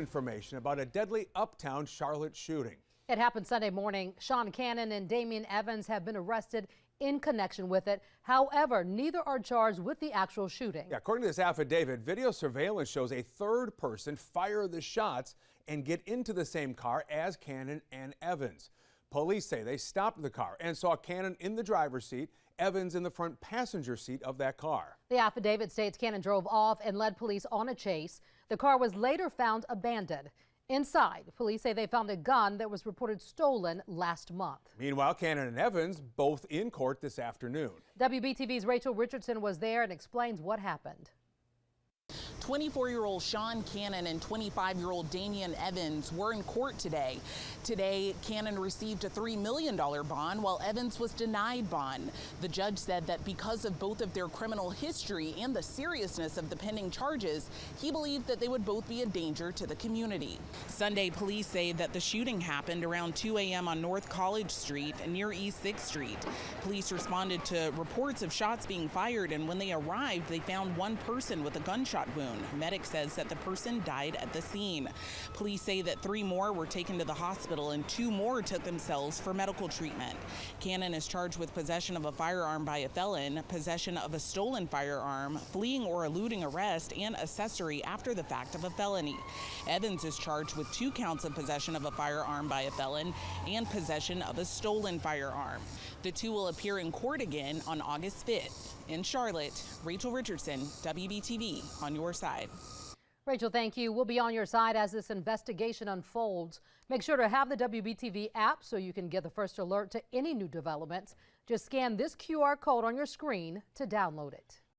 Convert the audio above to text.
Information about a deadly Uptown Charlotte shooting. It happened Sunday morning. Sean Cannon and Damian Evans have been arrested in connection with it. However, neither are charged with the actual shooting. Yeah, according to this affidavit, video surveillance shows a third person fire the shots and get into the same car as Cannon and Evans. Police say they stopped the car and saw Cannon in the driver's seat, Evans in the front passenger seat of that car. The affidavit states Cannon drove off and led police on a chase. The car was later found abandoned. Inside, police say they found a gun that was reported stolen last month. Meanwhile, Cannon and Evans both in court this afternoon. WBTV's Rachel Richardson was there and explains what happened. 24-year-old Sean Cannon and 25-year-old Damian Evans were in court today. Today, Cannon received a $3 million bond while Evans was denied bond. The judge said that because of both of their criminal history and the seriousness of the pending charges, he believed that they would both be a danger to the community. Sunday, police say that the shooting happened around 2 a.m. on North College Street near East 6th Street. Police responded to reports of shots being fired, and when they arrived, they found one person with a gunshot wound. Medic says that the person died at the scene. Police say that 3 more were taken to the hospital and 2 more took themselves for medical treatment. Cannon is charged with possession of a firearm by a felon, possession of a stolen firearm, fleeing or eluding arrest, and accessory after the fact of a felony. Evans is charged with 2 counts of possession of a firearm by a felon and possession of a stolen firearm. The 2 will appear in court again on August 5th. In Charlotte, Rachel Richardson, WBTV, on your side. Rachel, thank you. We'll be on your side as this investigation unfolds. Make sure to have the WBTV app so you can get the first alert to any new developments. Just scan this QR code on your screen to download it.